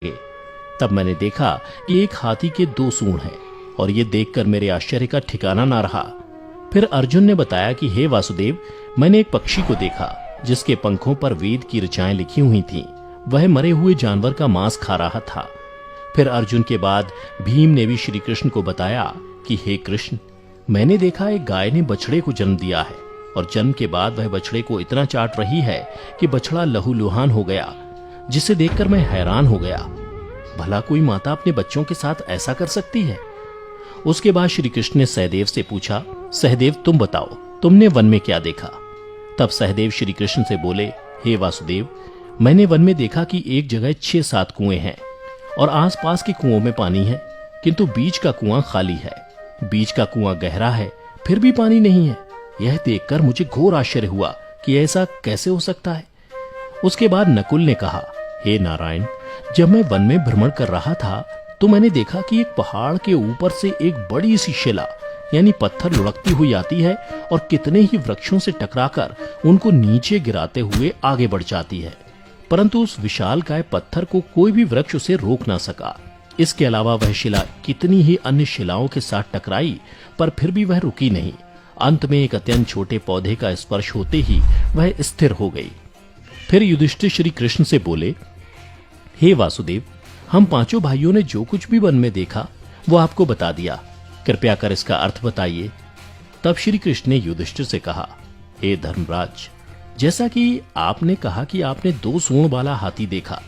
तब मैंने देखा कि एक हाथी के 2 सूंड हैं और ये देखकर मेरे आश्चर्य का ठिकाना ना रहा। फिर अर्जुन ने बताया कि हे वासुदेव, मैंने एक पक्षी को देखा जिसके पंखों पर वेद की ऋचाएं लिखी हुई थीं। वह मरे हुए जानवर का मांस खा रहा था। फिर अर्जुन के बाद भीम ने भी श्री कृष्ण को बताया कि हे कृष्ण, मैंने देखा एक गाय ने बछड़े को जन्म दिया है और जन्म के बाद वह बछड़े को इतना चाट रही है कि बछड़ा लहूलुहान हो गया, जिसे देखकर मैं हैरान हो गया। भला कोई माता अपने बच्चों के साथ ऐसा कर सकती है? उसके बाद श्री कृष्ण ने सहदेव से पूछा, सहदेव तुम बताओ, तुमने वन में क्या देखा? तब सहदेव श्री कृष्ण से बोले, हे वासुदेव, मैंने वन में देखा कि एक जगह 6-7 कुएं हैं और आसपास के कुओं में पानी है, किंतु बीच का कुआं खाली है। बीच का कुआं गहरा है, फिर भी पानी नहीं है। यह देखकर मुझे घोर आश्चर्य हुआ कि ऐसा कैसे हो सकता है। उसके बाद नकुल ने कहा, हे नारायण, जब मैं वन में भ्रमण कर रहा था तो मैंने देखा कि एक पहाड़ के ऊपर से एक बड़ी सी शिला यानी पत्थर लुढ़कती हुई आती है और कितने ही वृक्षों से टकराकर उनको नीचे गिराते हुए आगे बढ़ जाती है, परंतु उस विशालकाय पत्थर को कोई भी वृक्ष उसे रोक ना सका। इसके अलावा वह शिला कितनी ही अन्य शिलाओं के साथ टकराई, पर फिर भी वह रुकी नहीं। अंत में एक अत्यंत छोटे पौधे का स्पर्श होते ही वह स्थिर हो गई। फिर युधिष्ठिर श्री कृष्ण से बोले, हे वासुदेव, हम 5 भाइयों ने जो कुछ भी वन में देखा वो आपको बता दिया, कृपया कर इसका अर्थ बताइए। तब श्री कृष्ण ने युधिष्ठिर से कहा, हे धर्मराज, जैसा कि आपने कहा कि आपने 2 सूंड वाला हाथी देखा,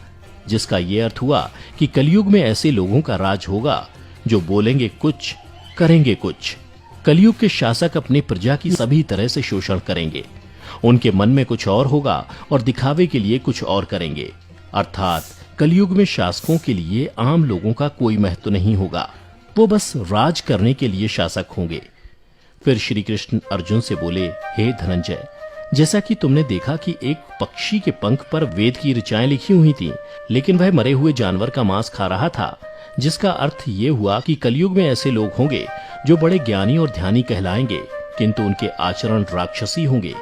जिसका यह अर्थ हुआ कि कलयुग में ऐसे लोगों का राज होगा जो बोलेंगे कुछ, करेंगे कुछ। कलयुग के शासक अपनी प्रजा की सभी तरह से शोषण करेंगे। उनके मन में कुछ और होगा और दिखावे के लिए कुछ और करेंगे। अर्थात कलयुग में शासकों के लिए आम लोगों का कोई महत्व नहीं होगा, वो बस राज करने के लिए शासक होंगे। फिर श्री कृष्ण अर्जुन से बोले, हे धनंजय, जैसा कि तुमने देखा कि एक पक्षी के पंख पर वेद की ऋचाएं लिखी हुई थीं, लेकिन वह मरे हुए जानवर का मांस खा रहा था, जिसका अर्थ ये हुआ कि कलयुग में ऐसे लोग होंगे जो बड़े ज्ञानी और ध्यानी कहलाएंगे, किंतु उनके आचरण राक्षसी होंगे।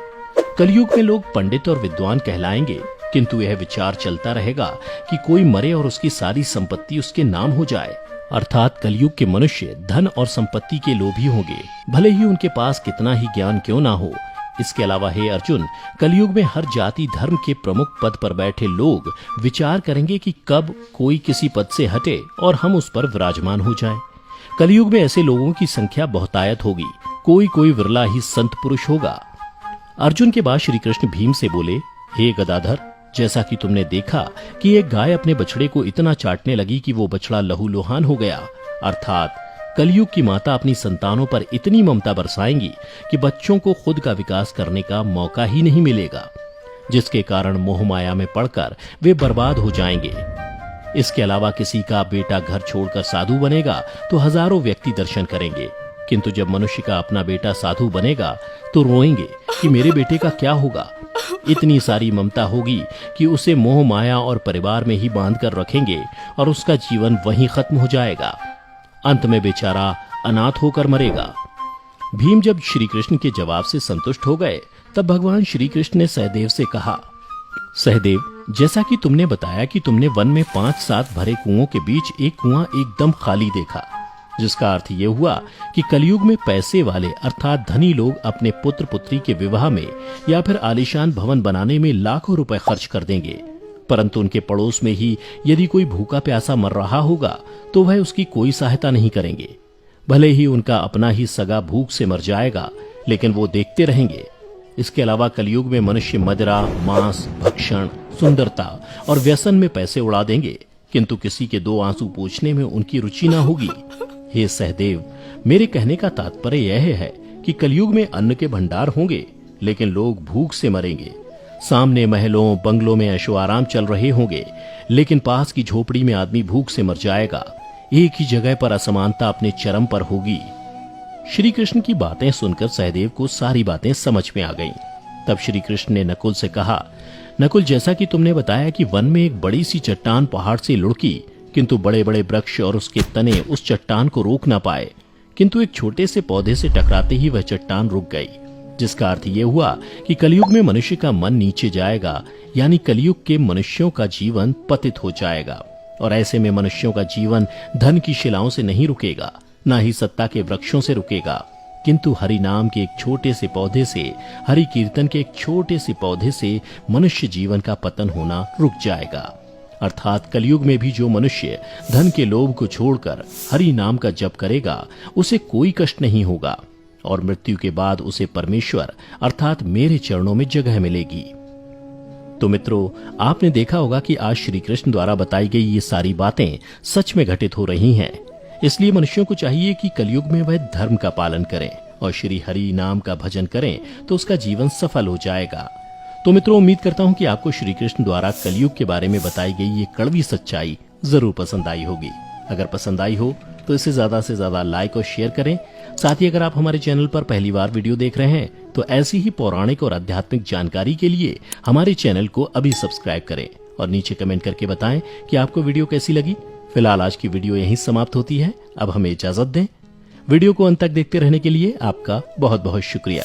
कलयुग में लोग पंडित और विद्वान कहलाएंगे, किंतु यह विचार चलता रहेगा कि कोई मरे और उसकी सारी संपत्ति उसके नाम हो जाए। अर्थात कलयुग के मनुष्य धन और संपत्ति के लोभी होंगे, भले ही उनके पास कितना ही ज्ञान क्यों ना हो। इसके अलावा हे अर्जुन, कलयुग में हर जाति धर्म के प्रमुख पद पर बैठे लोग विचार करेंगे कि कब कोई किसी पद से हटे और हम उस पर विराजमान हो जाएं। कलयुग में ऐसे लोगों की संख्या बहुतायत होगी, कोई कोई विरला ही संत पुरुष होगा। अर्जुन के बाद श्री कृष्ण भीम से बोले, हे गदाधर, जैसा कि तुमने देखा कि एक गाय अपने बछड़े को इतना चाटने लगी कि वो बछड़ा लहूलुहान हो गया, अर्थात कलयुग की माता अपनी संतानों पर इतनी ममता बरसाएंगी कि बच्चों को खुद का विकास करने का मौका ही नहीं मिलेगा, जिसके कारण मोह माया में पड़कर वे बर्बाद हो जाएंगे। इसके अलावा किसी का बेटा घर छोड़कर साधु बनेगा तो हजारों व्यक्ति दर्शन करेंगे, किंतु जब मनुष्य का अपना बेटा साधु बनेगा तो रोएंगे कि मेरे बेटे का क्या होगा। इतनी सारी ममता होगी कि उसे मोह माया और परिवार में ही बांध कर रखेंगे और उसका जीवन वहीं खत्म हो जाएगा। अंत में बेचारा अनाथ होकर मरेगा। भीम जब श्री कृष्ण के जवाब से संतुष्ट हो गए, तब भगवान श्री कृष्ण ने सहदेव से कहा, सहदेव, जैसा कि तुमने बताया कि तुमने वन में 5-7 भरे कुओं के बीच एक कुआं एकदम खाली देखा, जिसका अर्थ ये हुआ कि कलयुग में पैसे वाले अर्थात धनी लोग अपने पुत्र पुत्री के विवाह में या फिर आलीशान भवन बनाने में लाखों रुपए खर्च कर देंगे, परंतु उनके पड़ोस में ही यदि कोई भूखा प्यासा मर रहा होगा तो वह उसकी कोई सहायता नहीं करेंगे। भले ही उनका अपना ही सगा भूख से मर जाएगा, लेकिन वो देखते रहेंगे। इसके अलावा कलयुग में मनुष्य मदिरा, मांस, भक्षण, सुंदरता और व्यसन में पैसे उड़ा देंगे, किंतु किसी के 2 आंसू पोंछने में उनकी रुचि ना होगी। हे सहदेव, मेरे कहने का तात्पर्य यह है कि कलयुग में अन्न के भंडार होंगे, लेकिन लोग भूख से मरेंगे। सामने महलों बंगलों में ऐशो आराम चल रहे होंगे, लेकिन पास की झोपड़ी में आदमी भूख से मर जाएगा। एक ही जगह पर असमानता अपने चरम पर होगी। श्री कृष्ण की बातें सुनकर सहदेव को सारी बातें समझ में आ गईं। तब श्री कृष्ण ने नकुल से कहा, नकुल, जैसा कि तुमने बताया कि वन में एक बड़ी सी चट्टान पहाड़ से लुढ़की, किंतु बड़े बड़े वृक्ष और उसके तने उस चट्टान को रोक ना पाए, किंतु एक छोटे से पौधे से टकराते ही वह चट्टान रुक गई, जिसका अर्थ यह हुआ कि कलयुग में मनुष्य का मन नीचे जाएगा, यानी कलयुग के मनुष्यों का जीवन पतित हो जाएगा। और ऐसे में मनुष्यों का जीवन धन की शिलाओं से नहीं रुकेगा, ना ही सत्ता के वृक्षों से रुकेगा, किंतु हरि नाम के एक छोटे से पौधे से, हरि कीर्तन के एक छोटे से पौधे से मनुष्य जीवन का पतन होना रुक जाएगा। अर्थात कलयुग में भी जो मनुष्य धन के लोभ को छोड़कर हरि नाम का जप करेगा उसे कोई कष्ट नहीं होगा और मृत्यु के बाद उसे परमेश्वर अर्थात मेरे चरणों में जगह मिलेगी। तो मित्रों, आपने देखा होगा कि आज श्री कृष्ण द्वारा बताई गई ये सारी बातें सच में घटित हो रही हैं। इसलिए मनुष्यों को चाहिए कि कलयुग में वह धर्म का पालन करें और श्री हरि नाम का भजन करें तो उसका जीवन सफल हो जाएगा। तो मित्रों, उम्मीद करता हूं कि आपको श्री कृष्ण द्वारा कलयुग के बारे में बताई गई ये कड़वी सच्चाई जरूर पसंद आई होगी। अगर पसंद आई हो तो इसे ज्यादा से ज्यादा लाइक और शेयर करें। साथ ही अगर आप हमारे चैनल पर पहली बार वीडियो देख रहे हैं तो ऐसी ही पौराणिक और आध्यात्मिक जानकारी के लिए हमारे चैनल को अभी सब्सक्राइब करें और नीचे कमेंट करके बताएं कि आपको वीडियो कैसी लगी। फिलहाल आज की वीडियो यहीं समाप्त होती है। अब हमें इजाजत दें। वीडियो को अंत तक देखते रहने के लिए आपका बहुत बहुत शुक्रिया।